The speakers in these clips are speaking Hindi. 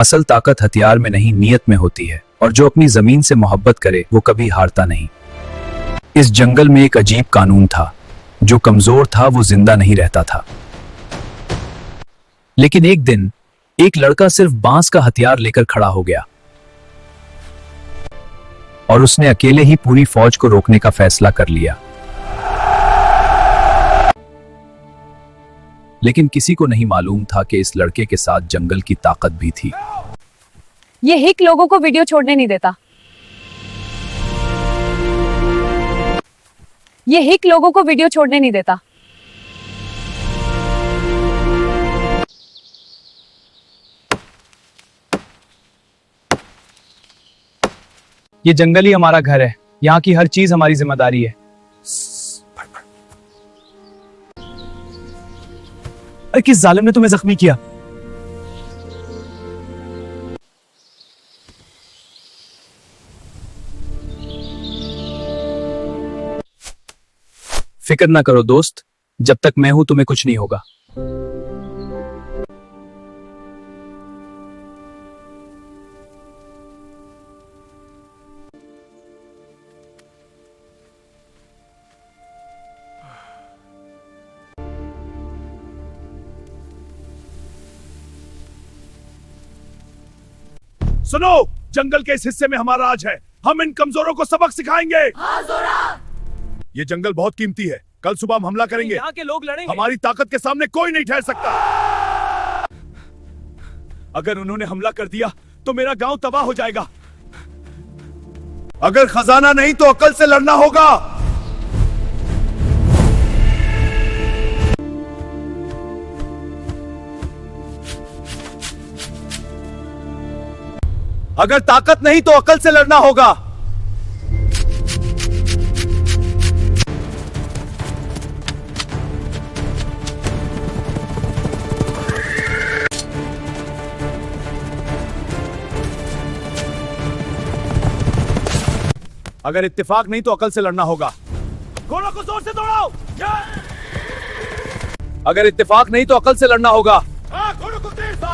असल ताकत हथियार में नहीं, नीयत में होती है, और जो अपनी जमीन से मोहब्बत करे वो कभी हारता नहीं। इस जंगल में एक अजीब कानून था। जो कमजोर था वो जिंदा नहीं रहता था। लेकिन एक दिन एक लड़का सिर्फ बांस का हथियार लेकर खड़ा हो गया और उसने अकेले ही पूरी फौज को रोकने का फैसला कर लिया। लेकिन किसी को नहीं मालूम था कि इस लड़के के साथ जंगल की ताकत भी थी। ये हिक लोगों को वीडियो छोड़ने नहीं देता। ये हिक लोगों को वीडियो छोड़ने नहीं देता। ये जंगल ही हमारा घर है, यहाँ की हर चीज हमारी जिम्मेदारी है। अरे किस जालिम ने तुम्हें जख्मी किया? फिक्र ना करो दोस्त, जब तक मैं हूं तुम्हें कुछ नहीं होगा। सुनो, जंगल के इस हिस्से में हमारा राज है। हम इन कमजोरों को सबक सिखाएंगे। हाँ, जोरा। ये जंगल बहुत कीमती है। कल सुबह हम हमला करेंगे। यहाँ के लोग लड़ेंगे। हमारी ताकत के सामने कोई नहीं ठहर सकता। अगर उन्होंने हमला कर दिया तो मेरा गांव तबाह हो जाएगा। अगर खजाना नहीं तो अकल से लड़ना होगा। अगर ताकत नहीं तो अकल से लड़ना होगा। अगर इत्तेफाक नहीं तो अकल से लड़ना होगा। घोड़ों को जोर से दौड़ाओ। अगर इत्तेफाक नहीं तो अकल से लड़ना होगा। घोड़ों को तेज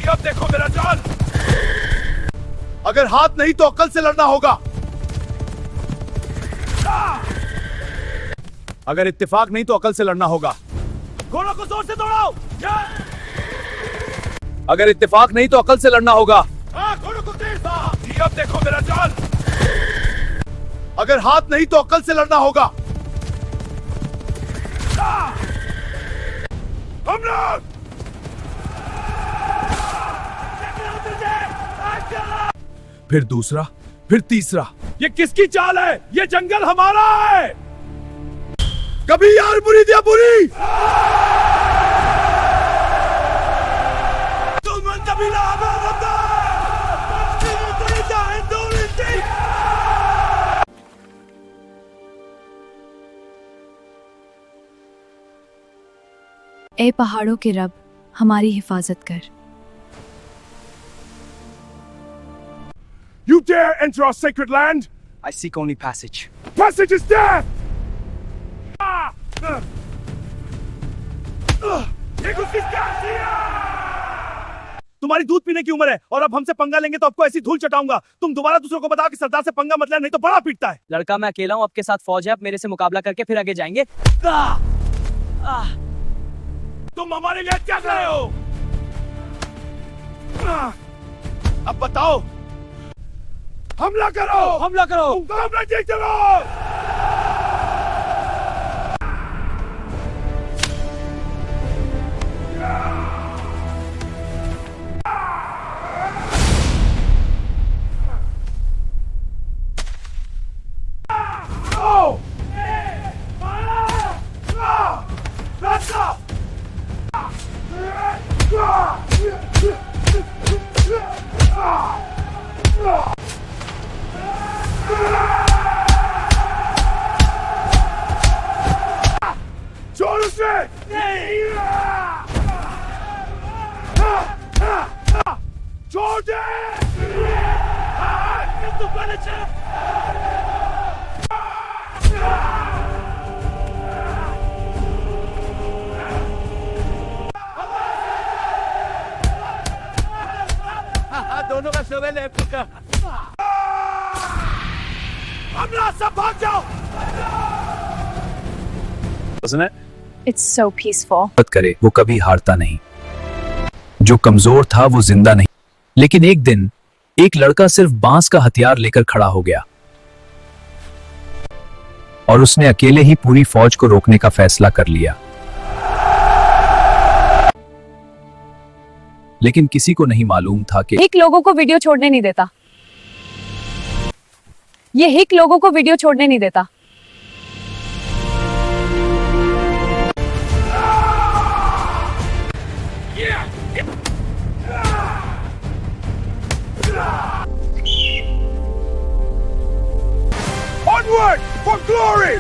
अब देखो मेरा जान। अगर हाथ नहीं तो अकल से लड़ना होगा। अगर इत्तेफाक नहीं तो अकल से लड़ना होगा। घोड़ों को जोर से दौड़ाओ। अगर इत्तेफाक नहीं तो अकल से लड़ना होगा। घोड़ों को तेज अब देखो मेरा जान। अगर हाथ नहीं तो अकल से लड़ना होगा। हम लोग फिर दूसरा, फिर तीसरा। ये किसकी चाल है? ये जंगल हमारा है। कभी यार बुरी दिया बुरी। ए पहाड़ों के रब, हमारी हिफाजत कर। You dare enter our sacred land? I seek only passage. Passage is there! तुम्हारी दूध पीने की उम्र है और अब हमसे पंगा लेंगे तो आपको ऐसी धूल चटाऊंगा। तुम दोबारा दूसरों को बताओ कि सरदार से पंगा मत लेना, नहीं तो बड़ा पीटता है। लड़का मैं अकेला हूँ, आपके साथ फौज है, आप मेरे से मुकाबला करके फिर आगे जाएंगे। तुम हमारे लिए क्या कर रहे हो? अब बताओ। हमला करो, हमला करो, हमला जीत चलो। छोड़ उसे! छोड़ दे! दोनों का शव है लेफ्ट का। हमला, सब भाग जाओ। उसने It's so peaceful. मोहब्बत करे वो कभी हारता नहीं। जो कमजोर था वो जिंदा नहीं। लेकिन एक दिन एक लड़का सिर्फ बांस का हथियार लेकर खड़ा हो गया और उसने अकेले ही पूरी फौज को रोकने का फैसला कर लिया। लेकिन किसी को नहीं मालूम था कि हिक लोगों को वीडियो छोड़ने नहीं देता। ये हिक लोगों को वीडियो छोड़ने नहीं देता। Onward for glory!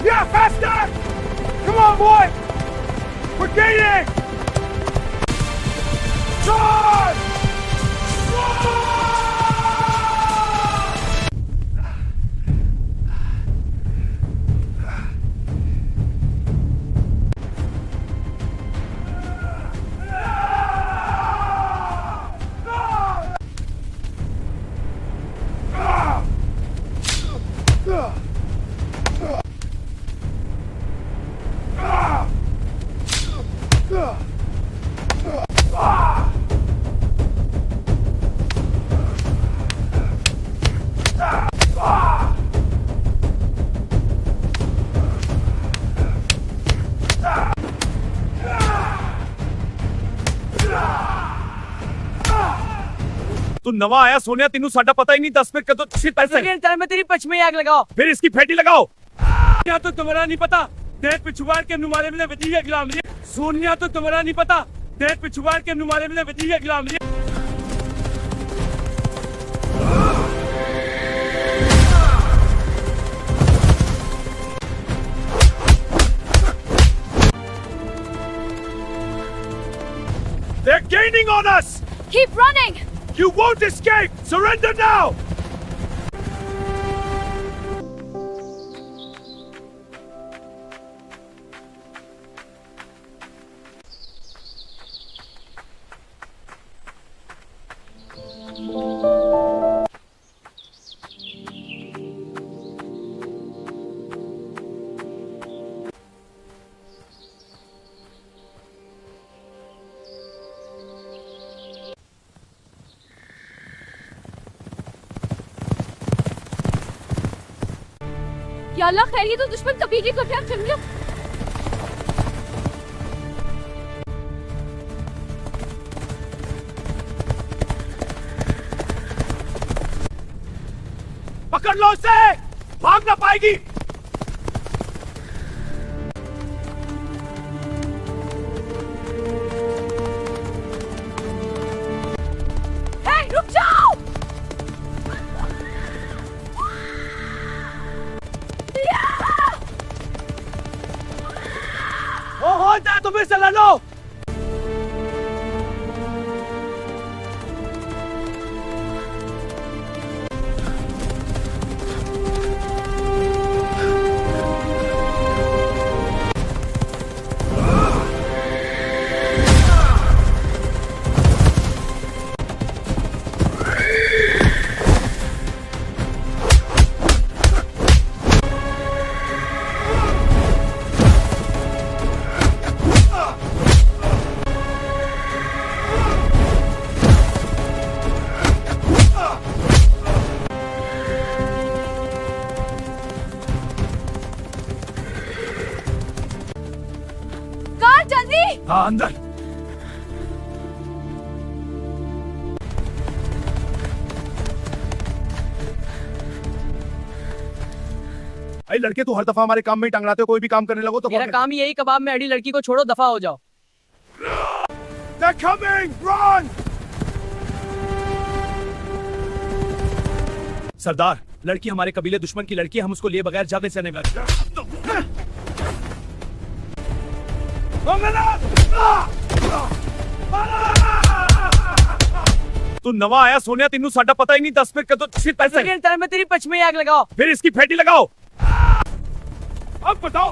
Yeah, faster! Come on, boy! We're gaining! Charge! तू नवा आया सोनिया, तेनू साडा पता ही नहीं। 10 मिनट कदों पैसे मैं तेरी पच में आग लगाओ। फिर इसकी फेटी लगाओ। या तो तुम्हारा नहीं पता देख पिछुआर के नुमारे में बची है गुलाम। सोनिया तो तुम्हारा नहीं पता देख पिछुआर के नुमारे में बची है गुलाम। They're gaining on us! Keep running. You won't escape! Surrender now! या अल्लाह खैर, ये तो दुश्मन कबीले को क्या चल रहा। पकड़ लो उसे! भाग ना पाएगी। हे, रुक जाओ। हो जा, तुम्हें से लड़ो। हाँ, अंदर। अरे लड़के, तू हर दफा हमारे काम में ही टंगराते हो। कोई भी काम करने लगो तो मेरा काम यही कबाब में अड़ी लड़की को छोड़ो, दफा हो जाओ। They're coming! Run! सरदार, लड़की हमारे कबीले दुश्मन की लड़की है, हम उसको लिए बगैर जाने से नहीं बैठते। तू नवा आया सोनिया, तेनू साडा पता ही नहीं। 10 मिनट कदों पैसे मैं तेरी पच में आग लगाओ। फिर इसकी फेटी लगाओ। अब बताओ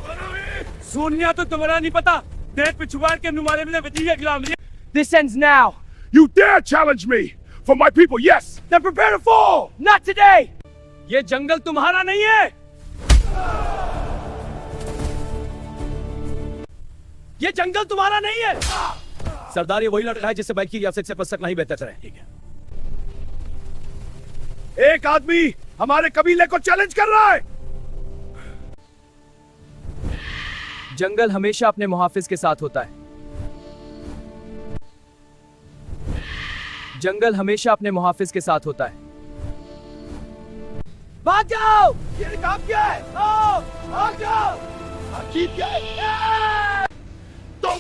सोनिया तो तुम्हारा नहीं पता देख पिछुआड़ के नुमारे में बची है गुलाम ली This ends now. You dare challenge me for my people, yes, then prepare to fall. Not today. ये जंगल तुम्हारा नहीं है, ये जंगल तुम्हारा नहीं है। सरदार ये वही लड़का है जिससे बैठ की रियासत से पसक नहीं बेहतर है। ठीक है, एक आदमी हमारे कबीले को चैलेंज कर रहा है। जंगल हमेशा अपने मुहाफिज के साथ होता है। जंगल हमेशा अपने मुहाफिज के साथ होता है। भाग जाओ, ये काम क्या है? आओ, भाग जाओ, अकीब क्या है? तुम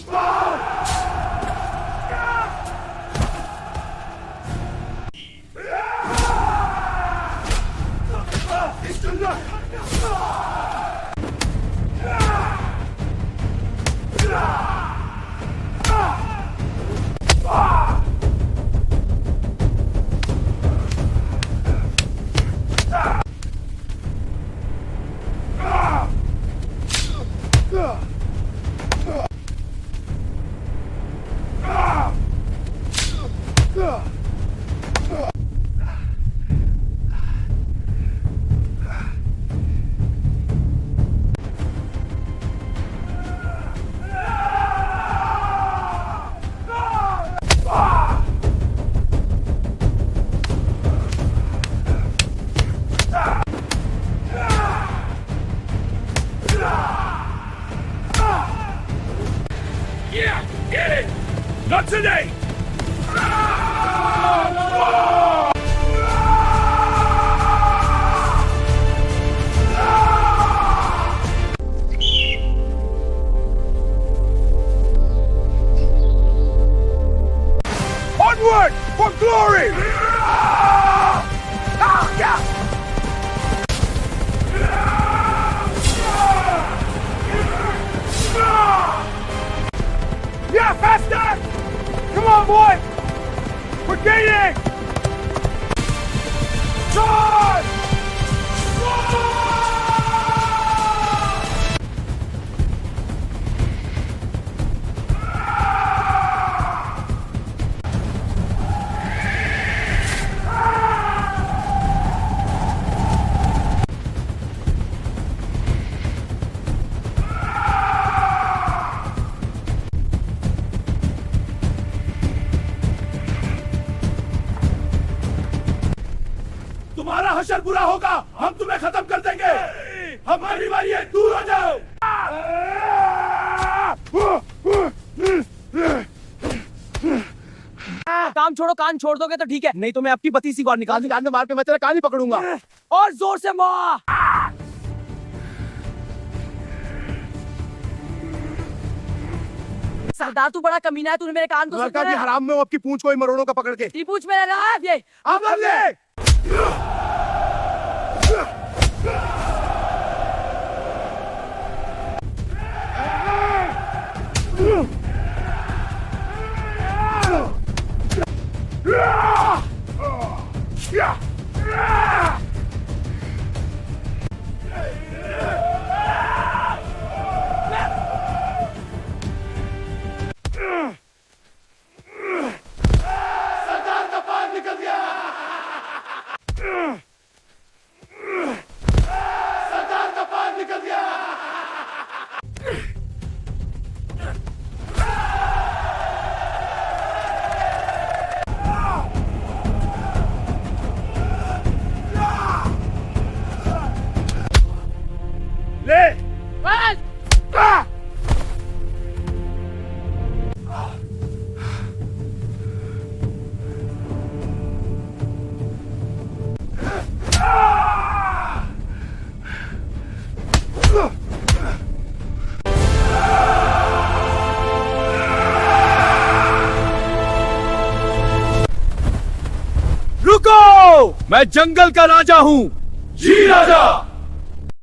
Yeah, get it! Not today! Onward for glory! Yeah, faster! Come on, boy! We're gaining! Charge! तुम्हारा हशर बुरा होगा, हम तुम्हें खत्म कर देंगे। हमारी बारी है, दूर हो जाओ। काम छोड़ो, कान छोड़ दोगे तो ठीक है, नहीं तो मैं अपनी पति सी निकाल कान में मार पे मैं तेरा कान ही पकड़ूंगा। और जोर से मार। सरदार तू बड़ा कमीना है, तूने मेरे कान को लड़का की हराम में वो आपकी पूंछ को ही मरोड़ों का पकड़ के। ये पूछ मेरा रहा है ये। अब ले। सरदार का पान निकल गया। सरदार का पान निकल गया। ले रुको, मैं जंगल का राजा हूं। जी राजा।